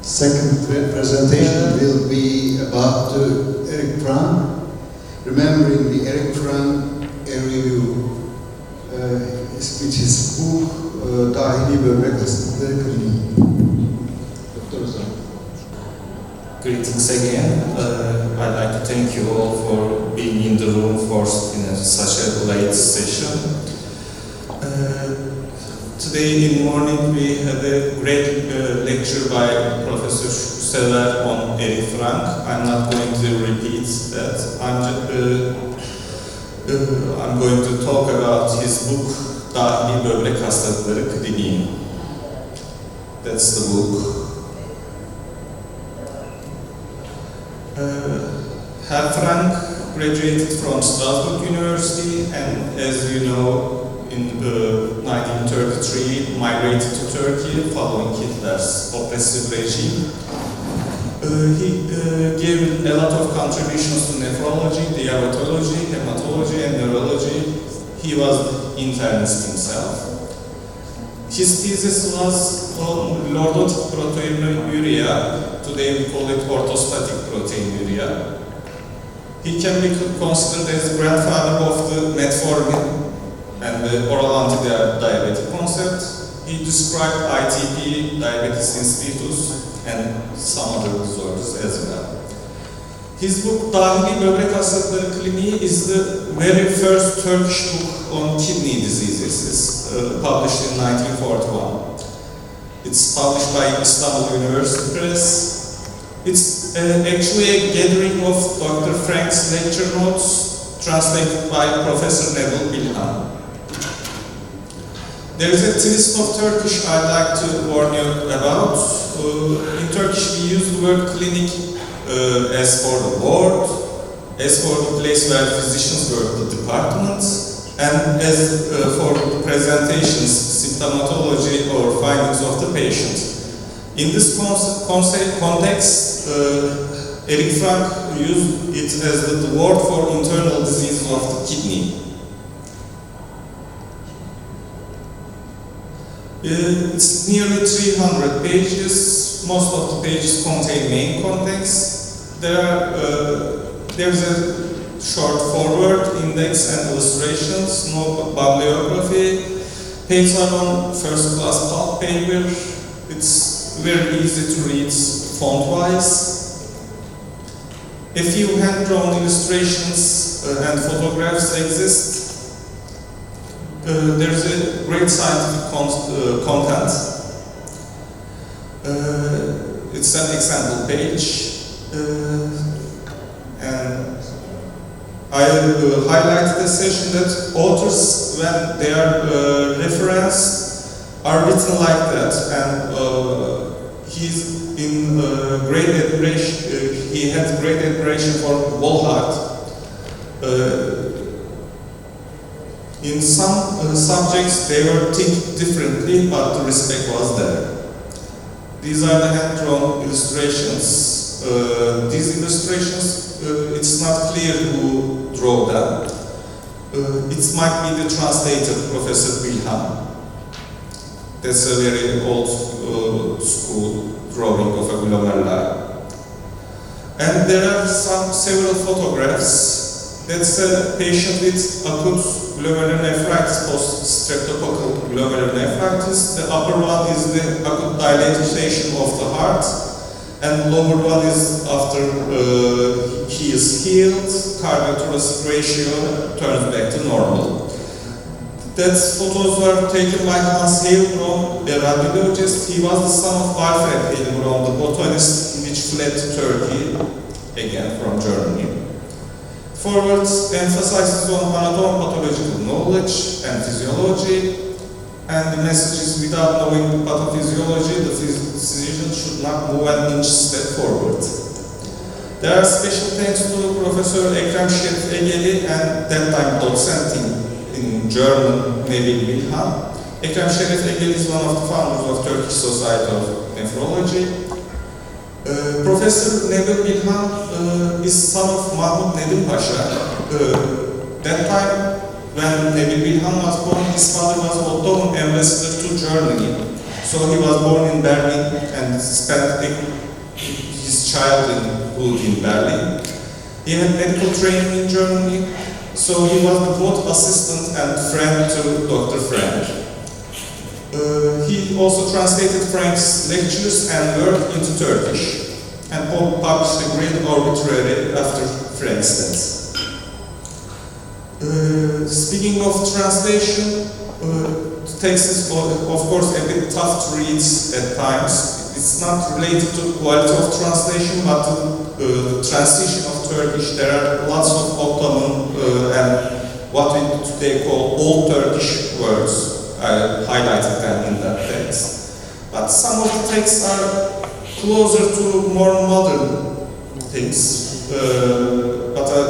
Second presentation will be about Erich Frank, remembering the Erich Frank review, which is book Dahili, Böbrek, Hastalıkları, Kliniği. Dr. Özant. Greetings again. I'd like to thank you all for being in the room for such a late session. Today in morning we had a great lecture by Professor Sever on Erich Frank. I'm not going to repeat that. I'm going to talk about his book Dahili, Böbrek, Hastalıkları, Kliniği. That's the book. Frank graduated from Strasbourg University and, as you know, in 1933 migrated to Turkey following Hitler's oppressive regime. He gave a lot of contributions to nephrology, diabetology, hematology and neurology. He was an internist himself. His thesis was on lordotic proteinuria. Today we call it orthostatic proteinuria. He can be considered as grandfather of the metformin and the oral anti-diabetic concept. He described ITP, diabetes insipidus, and some other disorders as well. His book Dahili, Böbrek, Hastalıkları, Kliniği is the very first Turkish book on kidney diseases, published in 1941. It's published by Istanbul University Press. It's actually a gathering of Dr. Frank's lecture notes translated by Professor Nebel Bilhan. There is a twist of Turkish I'd like to warn you about. In Turkish we use the word clinic as for the ward, as for the place where physicians work, the department, and as for the presentations, symptomatology or findings of the patient. In this context, Erich Frank used it as the word for internal diseases of the kidney. It's nearly 300 pages. Most of the pages contain main context. There's a short forward, index and illustrations, no bibliography. Pages are on first-class pulp paper. It's very easy to read font-wise. A few hand-drawn illustrations and photographs exist. There's a great scientific content. It's an example page. And I highlighted the session that authors, when they are referenced, are written like that. And he's in great admiration. He had great admiration for Volhard. In some subjects they were think differently, but the respect was there. These are the hand-drawn illustrations. These illustrations, it's not clear who drew them. It might be the translator, Professor Bilhan. That's a very old school drawing of a glomeruli. And there are several photographs. That's a patient with acute glomerular nephritis, post-streptococcal glomerular nephritis. The upper one is the acute dilatation of the heart, and lower one is after he is healed, cardiothoracic ratio turns back to normal. That photos were taken by Hans Heilbronn, a radiologist. He was the son of Alfred Heilbronn, the botanist which fled to Turkey, again from Germany. Forward emphasizes on anatomical pathological knowledge and physiology, and the message is without knowing the pathophysiology, the physician should not move an inch step forward. There are special thanks to Professor Şerif Egeli and that time docent in German, Nebel Bilhan. Şerif Egeli is one of the founders of Turkish Society of Nephrology. Professor Nebel Bilhan is son of Mahmud Nedim Pasha. That time, when Nebel Bilhan was born, his father was Ottoman ambassador to Germany. So he was born in Berlin and spent his childhood in Berlin. He had medical training in Germany, so he was both assistant and friend to Dr. Frank. He also translated Frank's lectures and work into Turkish, and published a great obituary after Frank's death. Speaking of translation, the text is of course a bit tough to read at times. It's not related to quality of translation, but the translation of Turkish. There are lots of Ottoman and what we today call Old Turkish words. I highlighted them in that text. But some of the texts are closer to more modern things. But a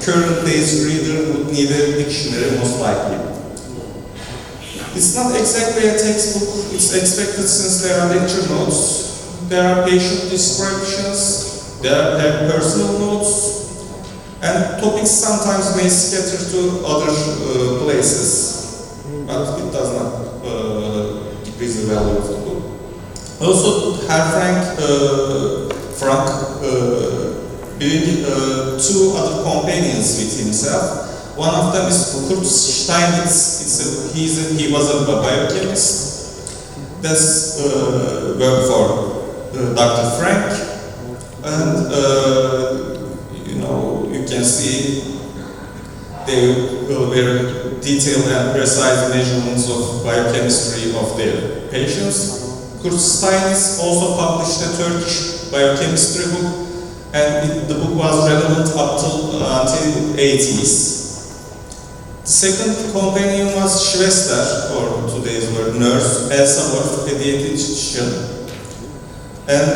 current day's reader would need a dictionary most likely. It's not exactly a textbook, it's expected since there are lecture notes, there are patient descriptions, there are personal notes, and topics sometimes may scatter to other places, but it does not decrease the value of the book. Also, Frank bringing two other companions with himself. One of them is Kurt Steinitz. He was a biochemist. That's work for Dr. Frank, and you can see they very detailed and precise measurements of biochemistry of their patients. Kurt Steinitz also published a Turkish biochemistry book, and the book was relevant up until 80s. The second companion was Schwester, or today's word nurse, Elsa Wolf, a dietitian. And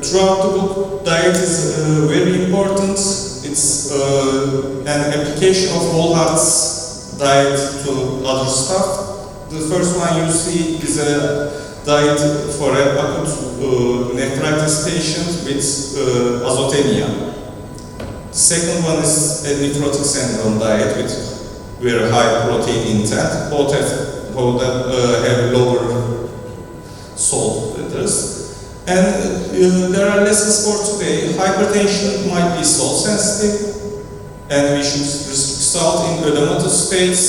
throughout the book, diet is very important. It's an application of whole hearts diet to other stuff. The first one you see is a diet for an acute nephritis patient with azotemia. The second one is a nephrotic syndrome diet with very high protein intent. Both have lower salt levels. And there are lessons for today. Hypertension might be salt sensitive, and we should restrict salt in ödematous states.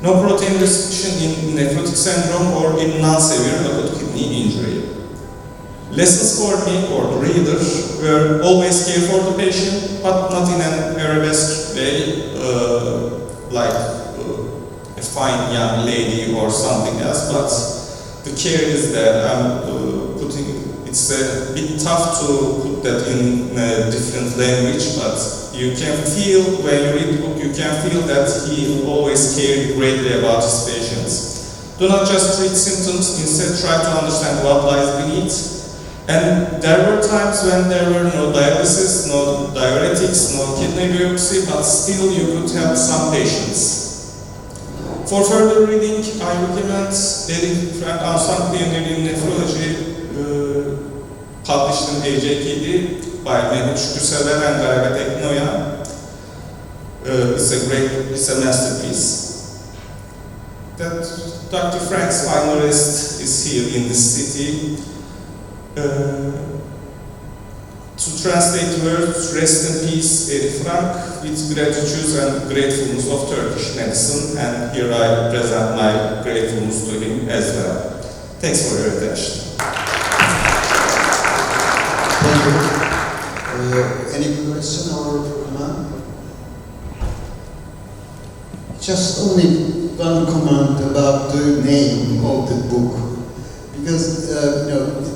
No protein restriction in nephrotic syndrome or in non-severe acute kidney injury. Lessons for me or the reader were always care for the patient, but not in an arabesque way, like a fine young lady or something else, but the care is there. It's a bit tough to put that in a different language, but you can feel, when you read the book, you can feel that he always cared greatly about his patients. Do not just treat symptoms, instead try to understand what lies beneath. And there were times when there were no dialysis, no diuretics, no kidney biopsy, but still you could help some patients. For further reading, I recommend Erich and Özant Helvacı in Nephrology, published in AJKD by Mehmet Şükürsever and Garabet Eknoyan. It's a masterpiece. That Dr. Frank's final rest is here in this city. To translate the words, rest in peace, Erich Frank, with gratitude and gratefulness of Turkish medicine, and here I present my gratefulness to him as well. Thanks for your attention. Thank you. Any question or comment? Just only one comment about the name of the book. Because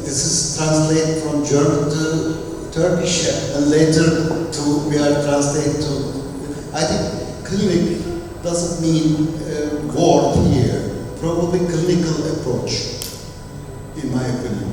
this is translated from German to Turkish, and later we are translated to. I think clinic doesn't mean ward here. Probably clinical approach, in my opinion.